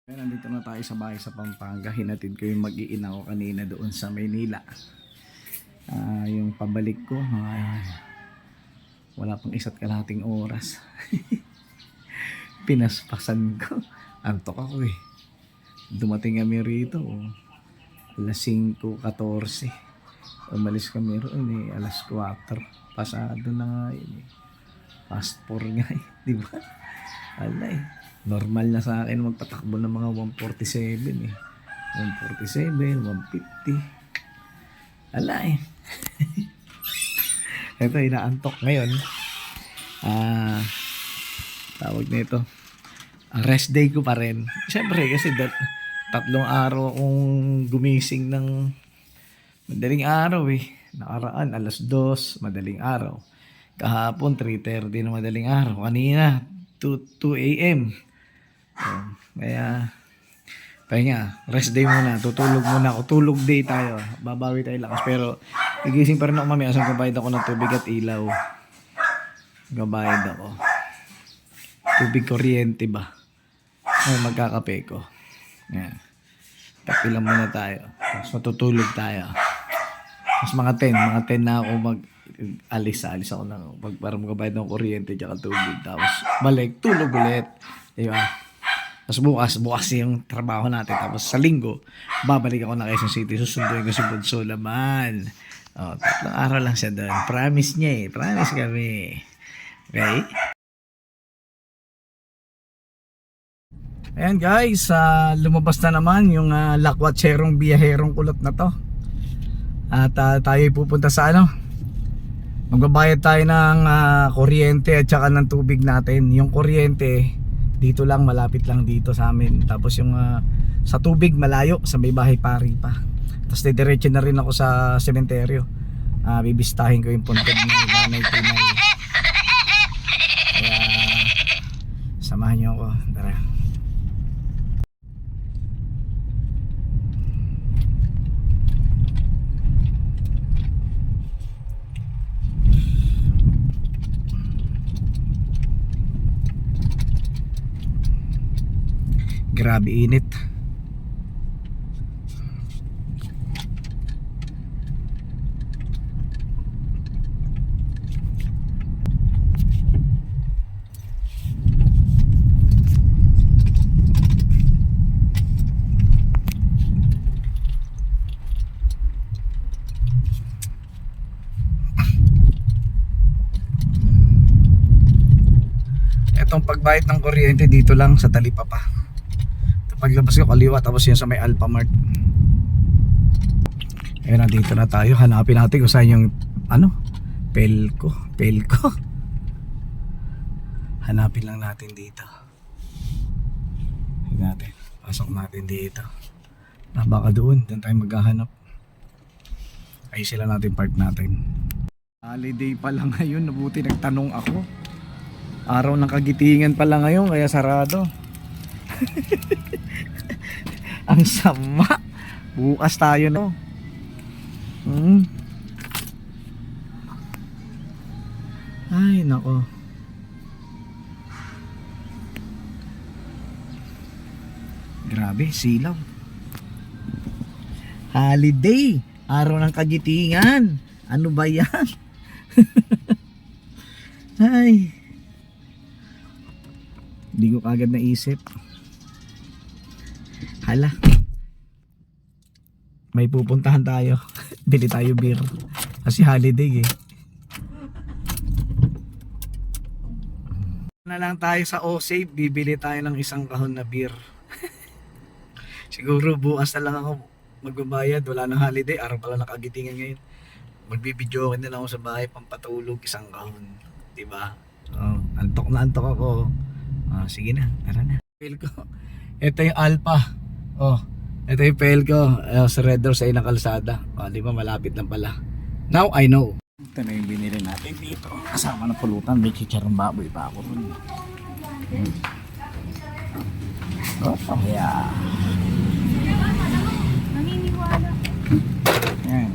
Nandito na tayo sa bahay sa Pampanga. Hinatid ko yung mag-iina ko kanina doon sa Maynila. Yung pabalik ko, wala pang isa't kalahating oras. Pinaspasan ko. Antok ako eh. Dumating kami rito, alas 5:14. Umalis kami roon alas 4. Pasado na nga yun Past 4 nga diba? Alay. Normal na sa akin magpatakbo ng mga 147 147, 150. Ala Ito, inaantok ngayon. Tawag nito. Rest day ko pa rin. Siyempre kasi 3 araw akong gumising ng madaling araw Nakaraan, alas 2, madaling araw. Kahapon, 3:30 na madaling araw. Kanina, 2 a.m. Kaya pahinga, rest day muna, tutulog muna ako, tulog day tayo, babawi tayo lakas. Pero gigising pa rin ako mamaya, asang gabayad ako ng tubig at ilaw. Gabayad ako tubig, kuryente ba, magkakape ko. Yan, kape lang muna tayo, tapos matutulog tayo. Tapos mga 10 na ako alis ako ng para magbabayad ng kuryente at tubig, tapos balik, tulog ulit, diba? Tapos bukas yung trabaho natin. Tapos sa linggo, babalik ako na Quezon City. Susunduin ko si Bunso laman. 3 araw lang siya doon. Promise niya Promise kami. Okay? Ayan guys, lumabas na naman yung lakwatserong biyaherong kulot na to. At tayo pupunta sa magbabayad tayo ng kuryente at saka ng tubig natin. Yung kuryente dito lang, malapit lang dito sa amin. Tapos yung sa tubig malayo, sa may bahay pari pa. Tapos didiretso na rin ako sa sementeryo. Bibistahin ko yung puntod ng nanay Tinay. Kaya samahan niyo ako. Tara. Grabe init. Etong pagbayad ng kuryente dito lang sa Talipapa. Paglabas ko kaliwa, tapos yun sa may Alphamart. Ayun, nandito na tayo. Hanapin natin kung saan yung Pelco. Hanapin lang natin dito. Pasok natin dito. Baka doon tayo maghahanap. Ay sila natin, park natin. Holiday pa lang ngayon, nabuti nagtanong ako. Araw ng kagitingan pa lang ngayon, kaya sarado. Ang sama. Bukas tayo Ay nako. Grabe, silaw. Holiday, araw ng kagitingan. Ano ba yan? Ay, hindi ko kagad naisip. Hala, may pupuntahan tayo. Bili tayo beer kasi holiday na lang tayo sa O-Save. Bibili tayo ng 1 kahon na beer. Siguro bukas na lang ako magbabayad. Wala nang holiday, araw pala nakagitingan ngayon. Magbibidyo na lang ako sa bahay, pampatulog 1 kahon, diba? Antok na antok ako. Sige na, tara na. Ito yung Alpha. Ito yung Pelco, sa Red Door sa inang kalsada. Di ba malapit lang pala. Now I know. Ito na yung binili natin dito. Kasama ng pulutan, may chicharong baboy pa ako ron. Yeah. Naniniwala. Yan.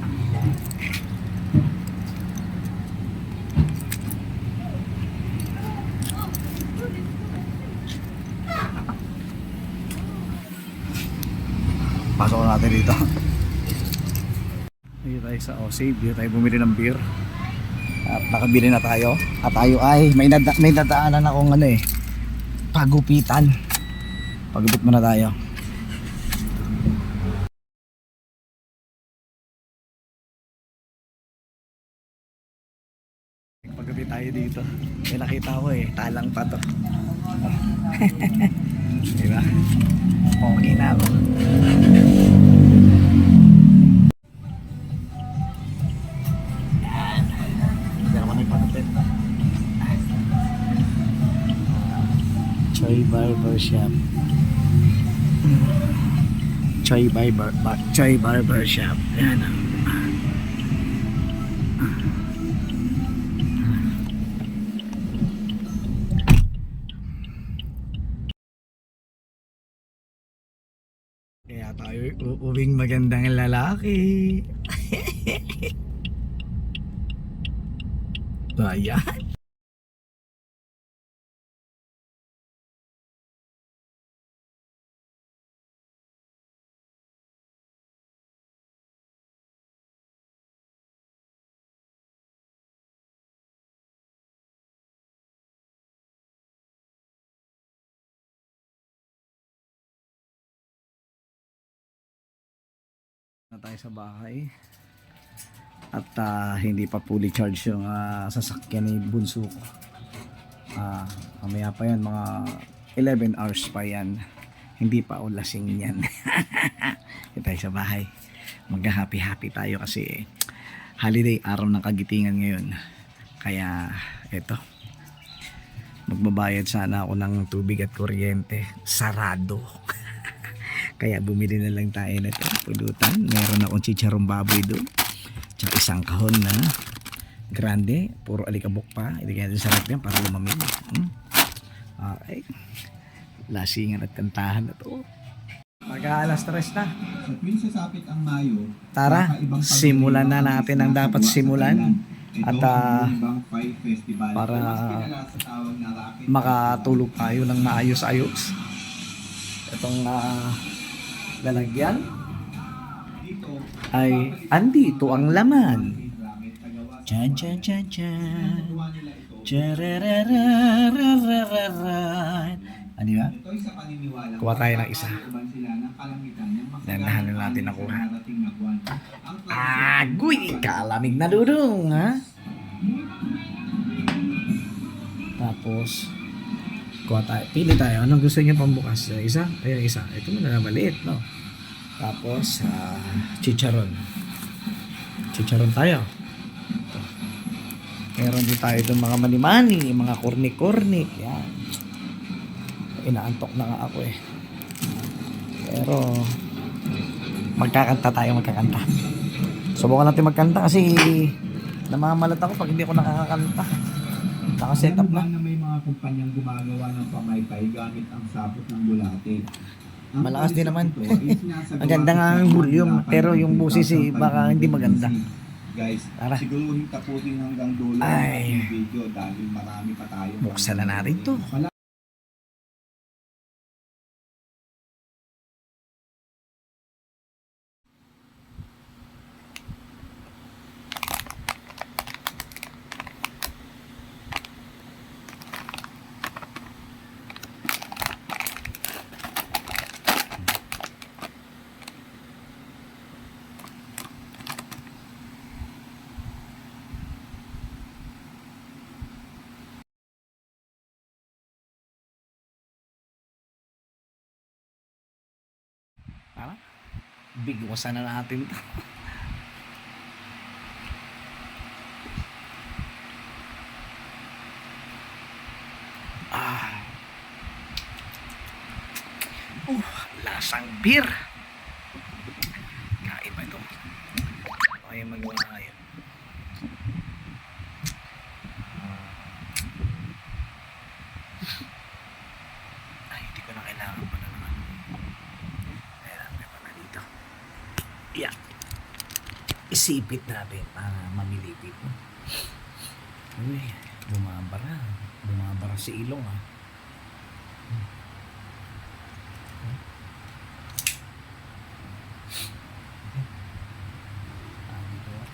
natin dito. Dito tayo sa Osave, dito tayo bumili ng beer. At nakabili na tayo. At tayo ay may nadaanan akong pagupitan. Pagupit muna tayo. Pagupit tayo dito. May nakita ko talang pa to. Diba? Okay na ako. Choi Barber Shop. Choi Barber Shop. Ayan. Kaya tayo uuwing magandang lalaki. Ayan. Na tayo sa bahay at hindi pa fully charge yung sasakyan ni Bunso ko. Mamaya pa yan, mga 11 hours pa yan, hindi pa lasing yan. Dito tayo sa bahay, mag-happy tayo kasi holiday, araw ng Kagitingan ngayon. Kaya eto, magbabayad sana ako ng tubig at kuryente, sarado. Kaya bumili na lang tayo na pulutan. Meron akong chicharong baboy doon. Tsaka isang kahon na grande. Puro alikabok pa. Hindi kaya sarap yan para lumamig. Okay. Lasingan at kantahan na to. Mag-aalas 3 na. Sa tuwing sasapit ang Mayo, Tara, simulan na natin ang dapat simulan. At para makatulog tayo ng maayos-ayos. Itong lalagyan ay andito ang laman. Chan chan chan chan. Charararararararan. Ano ba? Kuha tayo ng isa. Dandahan na natin nakuha. Agoy! Kalamig na dudong, ha? Tapos kuha tayo. Pili tayo. Anong gusto niyo pambukas? Isa? Ayan, isa. Ito muna na maliit, no? Tapos, chicharon. Chicharon tayo. Ito. Meron din tayo itong mga mani-mani, mga kornik-kornik. Yan. Inaantok na nga ako Pero, magkakanta. Subukan natin magkanta kasi namamalat ako pag hindi ako nakakanta. Nakaset up na. May mga kumpanyang gumagawa ng pamaypay gamit ang sapot ng bulate. Malakas din naman. Maganda nga ang volume, pero yung busis baka hindi maganda. Guys, Tara. siguruhin tapusin hanggang dulo Ay. ang video dahil marami pa tayo. Buksan na natin to. Tara. Bigwasan na natin to. Lasang beer. Kain ba ito? Ay, magawa ngayon. Ay, hindi ko na kailangan pa naman. Kailangan pa na dito. Yeah. Isipit natin para mamilipit. Uy, bumabara. Bumabara si ilong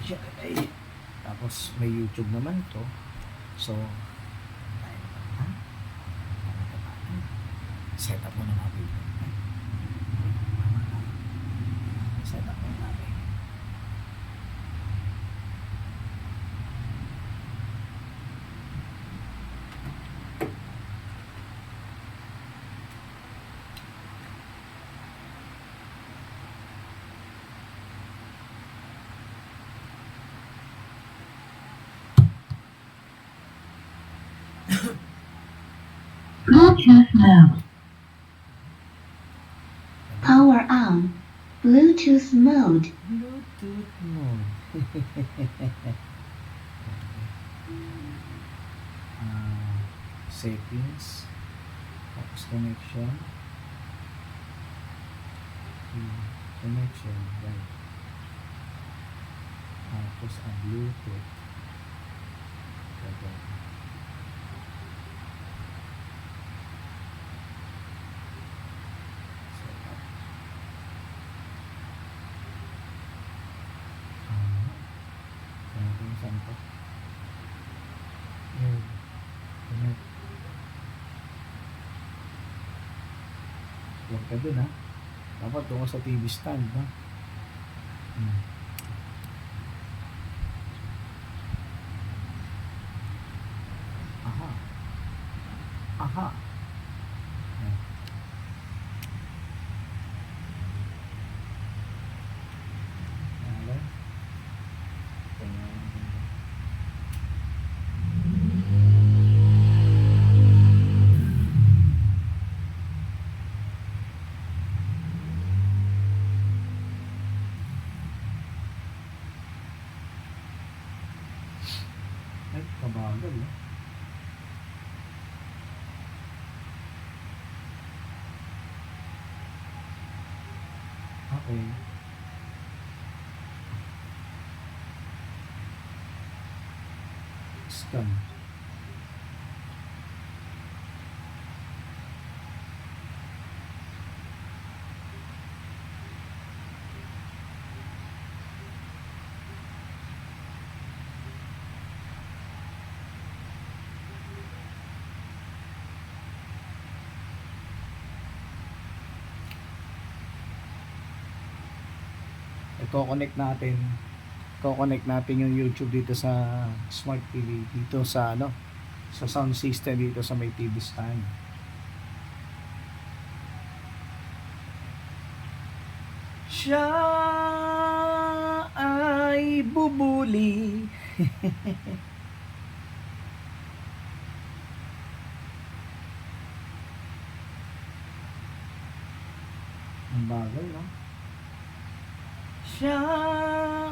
Siya, ay, tapos may YouTube naman to. So, tayo naman, ha? Set up muna natin. Set up muna natin. Bluetooth mode. Power on. Bluetooth mode. Bluetooth mode. Settings. Tapos connection. Connection. Right. Tapos ang Bluetooth. Gagawin. Setup. Kung saan to? Yun. Connect. Huwag ka dun, ha? Dapat doon ka sa TV stand, ha? Aha. Aha. Ayan. Ayan. Ayan. Ay, kabagal, eh. Okay. Scan. I-connect natin yung YouTube dito sa Smart TV, dito sa ano, sa sound system dito sa may TV stand. Siya ay bubuli. Ang bagal, no? Siya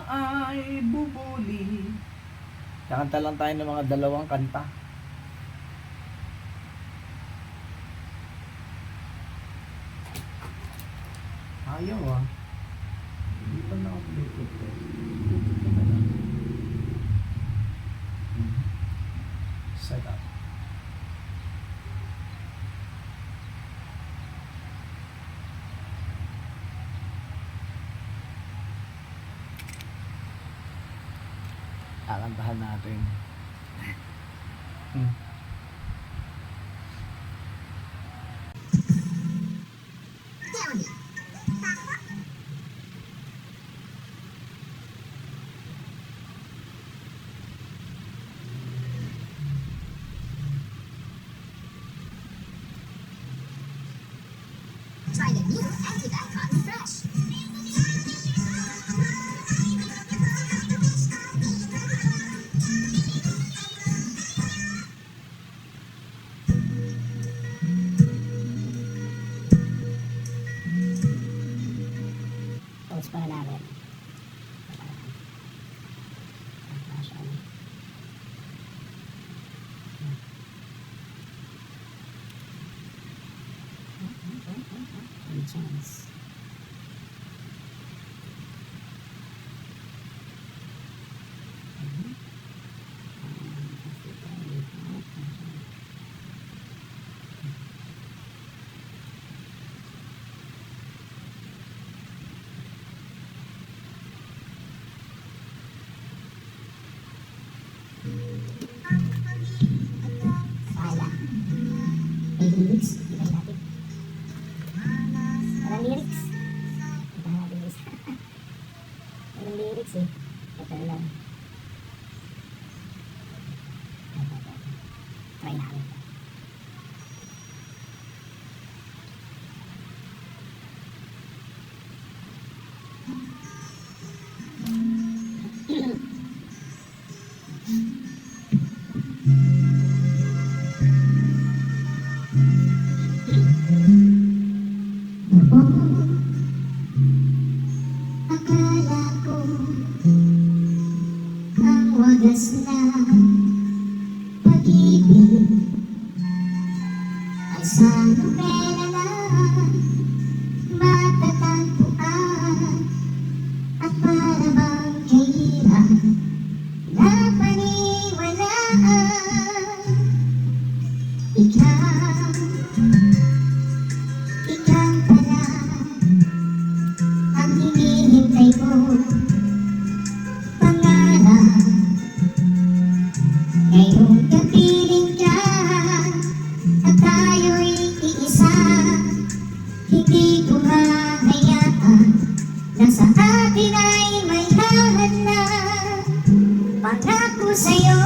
ay bubuli. Kakanta lang tayo ng mga dalawang kanta. Ayaw, ah. Hindi pa na ako Bluetooth, eh. Bluetooth ka na lang. Set up. Kakantahan natin. Try the new Antibac Cotton Fresh. Post pa na namin. Chance. Ito lang. Try namin. Akala ko ang wagas na pag-ibig ay sa nobela lang matatagpuan at para bang kahirap na paniwalaan. Ikaw pala ang hinihintay ko, pangarap. Ngayong kapiling ka at tayo'y iisa, hindi ko hahayaan na sa atin ay may lahat na. Pangako sa'yo,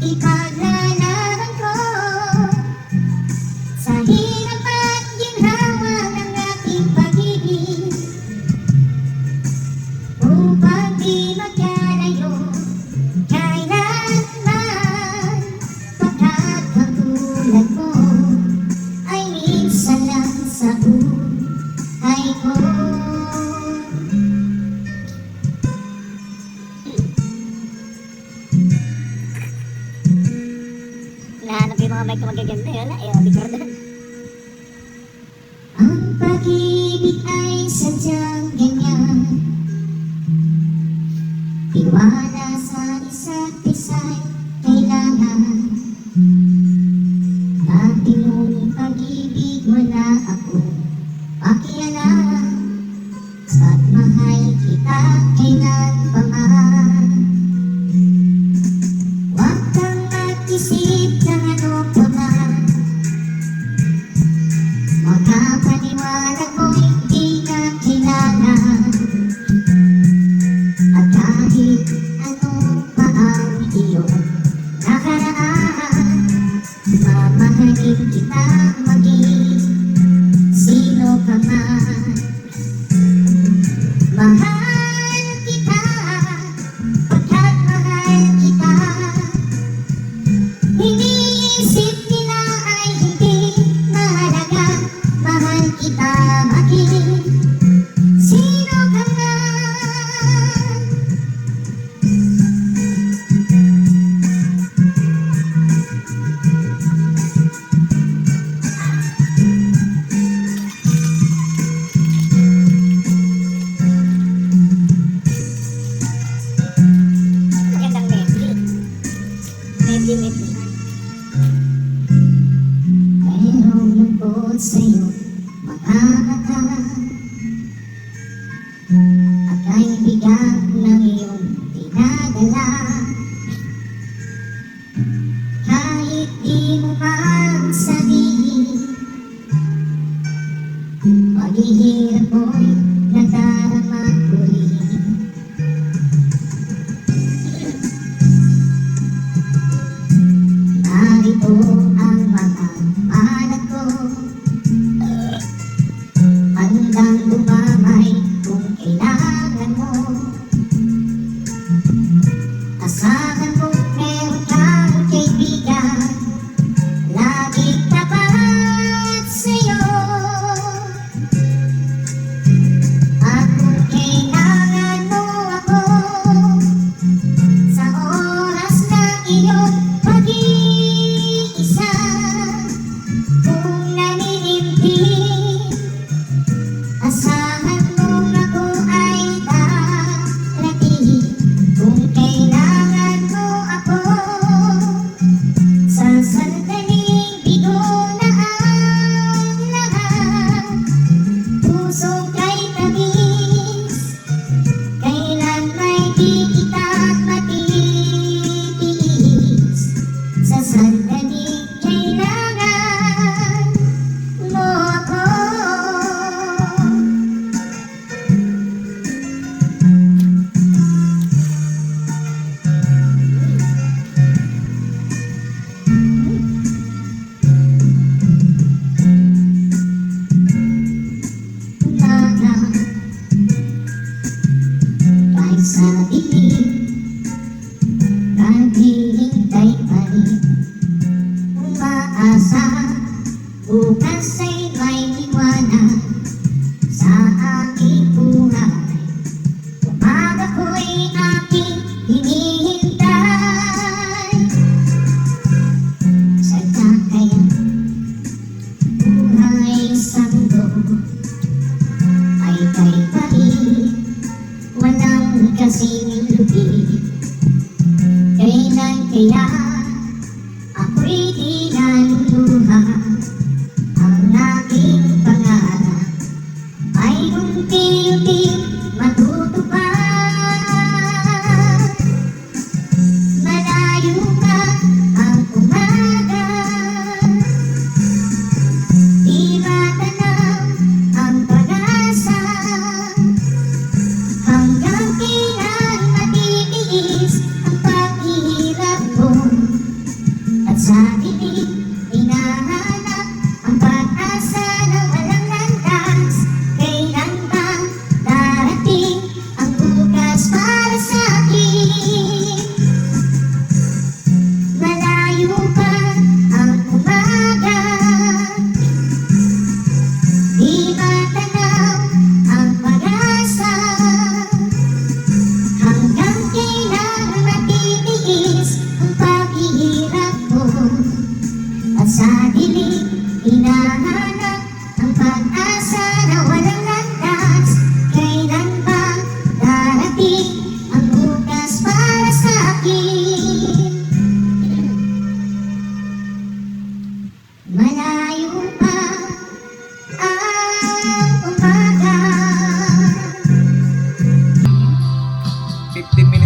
ipaglalaban ko sa hirap at ginhawa ng ating pag-ibig, upang di magkalayo kailanman. Pagkat ang tulad mo ay minsan lang sa buhay ko. Nahanap yung mga mic na magaganda yun. Ayaw, record na. Ang pag-ibig ay sadyang ganyan, tiwala sa isa't isa'y kailangan. Dati mong pag-ibig wala ako pakialam, at mahal kita kailanman. Huwag kang mag-isip ng ano pa man, makapaniwala ko'y di ka kilala. At kahit ano pa ang iyong nakaraan, mamahalin kita maging sino ka man. Mahal kita, pagkat mahal kita. Iniisip nila ay hindi mahalaga, mahal kita maging sino ka man. Magandang medley. Medley. Mayroong lungkot sa'yo, mga mata, at ay bigat ng iyong dinadala. Kahit di mo man sabihin, paghihirap mo'y nadarama ko rin. Narito ang mga palad ko, handang dumamay kung kailangan mo. Asahan mo meron kang kaibigan, laging tapat sa'yo. At kung kailangan mo ako sa oras ng iyong pag-iisa, sa dilim, naghihintay pa rin. Umaasa, bukas ay may liwanag sa aking buhay. Umaga ko'y aking hinihintay. Sadya kaya buhay sa mundo ay kay palit, walang kasing lubid. Kailan kaya ako'y di naluluha? Ang aking pangarap ay unti-unti matutupad. Malayo pa ang umaga, di matanaw ang pag-asa. Hanggang kailan matitiis ang paghihirap ko? At sa dilim, hinahanap ang pag-asa na walang landas. Kailan ba darating ang bukas para sa akin? Malayo pa ang umaga, di matanaw ang pag-asa. Hanggang kailan matitiis ang paghihirap ko? At sa dilim, hinahanap ang pag-asa na walang landas. Kailan ba darating ang bukas para sa akin? Malayo pa ang umaga. 15 minutes